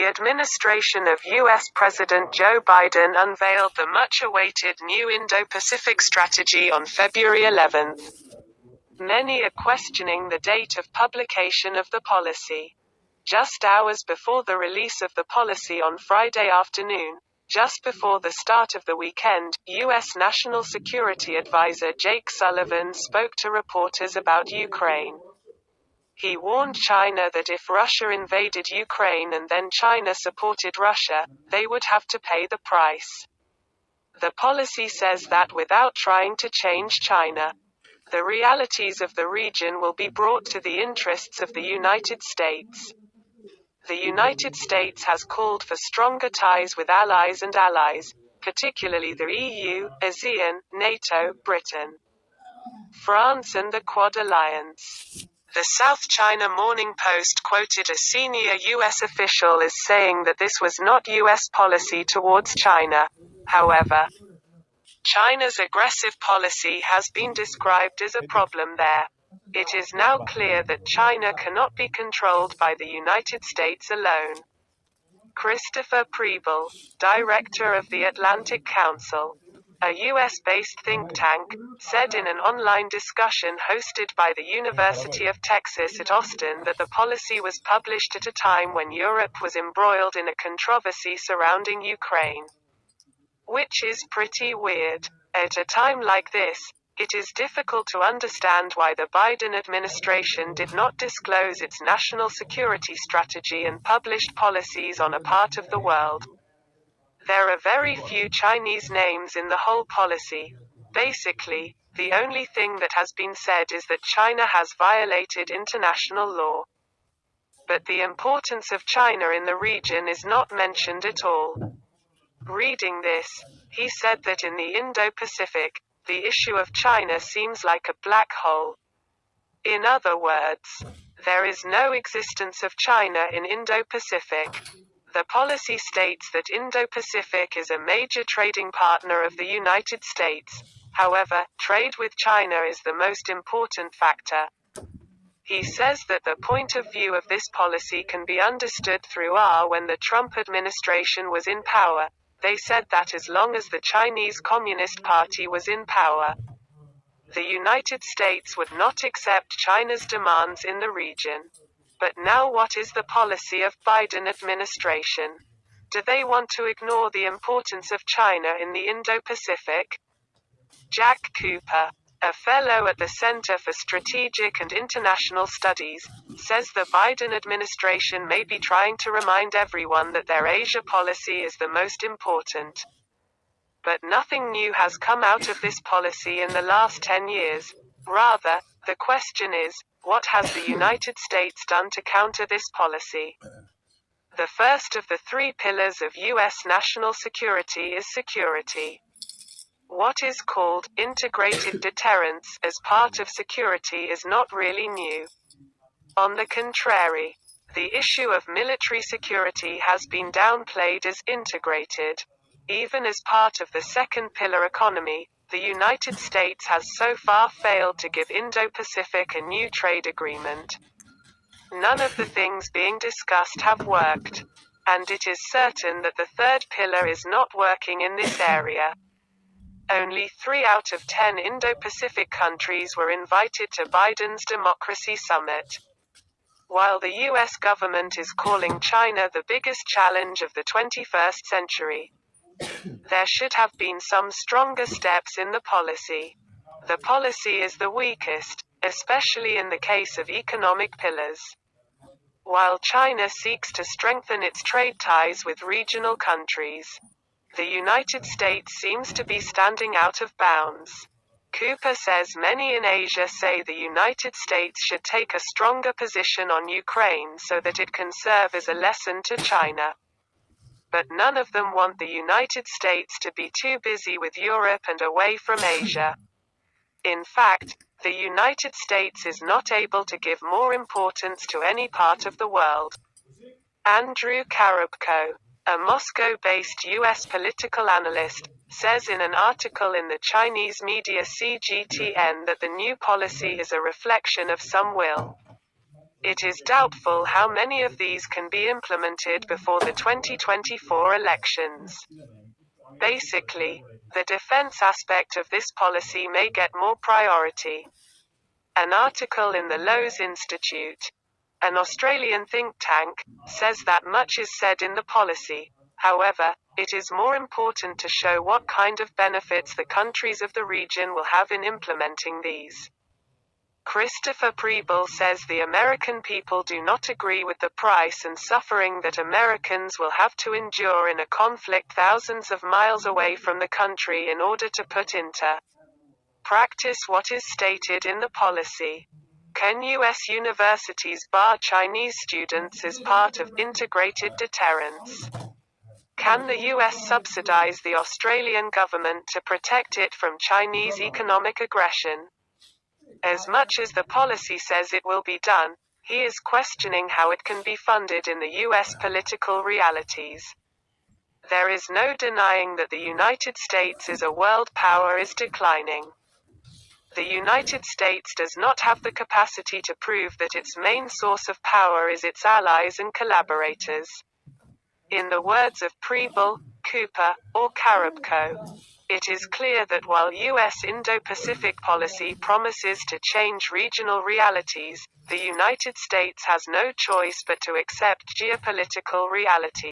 administration of U.S. President Joe Biden unveiled the much-awaited new Indo-Pacific Strategy on February 11. Many are questioning the date of publication of the policy. Just hours before the release of the policy on Friday afternoon, just before the start of the weekend, U.S. National Security Advisor Jake Sullivan spoke to reporters about Ukraine. He warned China that if Russia invaded Ukraine and then China supported Russia, they would have to pay the price. The policy says that without trying to change China, the realities of the region will be brought to the interests of the United States. The United States has called for stronger ties with allies, particularly the EU, ASEAN, NATO, Britain, France and the Quad Alliance. The South China Morning Post quoted a senior U.S. official as saying that this was not U.S. policy towards China. However, China's aggressive policy has been described as a problem there. It is now clear that China cannot be controlled by the United States alone. Christopher Preble, director of the Atlantic Council, a U.S.-based think tank, said in an online discussion hosted by the University of Texas at Austin that the policy was published at a time when Europe was embroiled in a controversy surrounding Ukraine. Which is pretty weird. At a time like this, it is difficult to understand why the Biden administration did not disclose its national security strategy and published policies on a part of the world. There are very few Chinese names in the whole policy. Basically, the only thing that has been said is that China has violated international law. But the importance of China in the region is not mentioned at all. Reading this, he said that in the Indo-Pacific, the issue of China seems like a black hole. In other words, there is no existence of China in Indo-Pacific. The policy states that Indo-Pacific is a major trading partner of the United States. However, trade with China is the most important factor. He says that the point of view of this policy can be understood through when the Trump administration was in power. They said that as long as the Chinese Communist Party was in power, the United States would not accept China's demands in the region. But now what is the policy of Biden administration? Do they want to ignore the importance of China in the Indo-Pacific? Jack Cooper, a fellow at the Center for Strategic and International Studies, says the Biden administration may be trying to remind everyone that their Asia policy is the most important. But nothing new has come out of this policy in the last 10 years. Rather, the question is, what has the United States done to counter this policy? The first of the three pillars of U.S. national security is security. What is called integrated deterrence as part of security is not really new. On the contrary, the issue of military security has been downplayed as integrated. Even as part of the second pillar economy, the United States has so far failed to give Indo-Pacific a new trade agreement. None of the things being discussed have worked. And it is certain that the third pillar is not working in this area. Only 3 out of 10 Indo-Pacific countries were invited to Biden's Democracy Summit. While the US government is calling China the biggest challenge of the 21st century, there should have been some stronger steps in the policy. The policy is the weakest, especially in the case of economic pillars. While China seeks to strengthen its trade ties with regional countries, the United States seems to be standing out of bounds. Cooper says many in Asia say the United States should take a stronger position on Ukraine so that it can serve as a lesson to China. But none of them want the United States to be too busy with Europe and away from Asia. In fact, the United States is not able to give more importance to any part of the world. Andrew Karabko, a Moscow-based U.S. political analyst, says in an article in the Chinese media CGTN that the new policy is a reflection of some will. It is doubtful how many of these can be implemented before the 2024 elections. Basically, the defense aspect of this policy may get more priority. An article in the Lowe's Institute, an Australian think tank, says that much is said in the policy. However, it is more important to show what kind of benefits the countries of the region will have in implementing these. Christopher Preble says the American people do not agree with the price and suffering that Americans will have to endure in a conflict thousands of miles away from the country in order to put into practice what is stated in the policy. Can U.S. universities bar Chinese students as part of integrated deterrence? Can the U.S. subsidize the Australian government to protect it from Chinese economic aggression? As much as the policy says it will be done, he is questioning how it can be funded in the U.S. political realities. There is no denying that the United States as a world power is declining. The United States does not have the capacity to prove that its main source of power is its allies and collaborators. In the words of Preble, Cooper, or Carabco, it is clear that while U.S. Indo-Pacific policy promises to change regional realities, the United States has no choice but to accept geopolitical reality.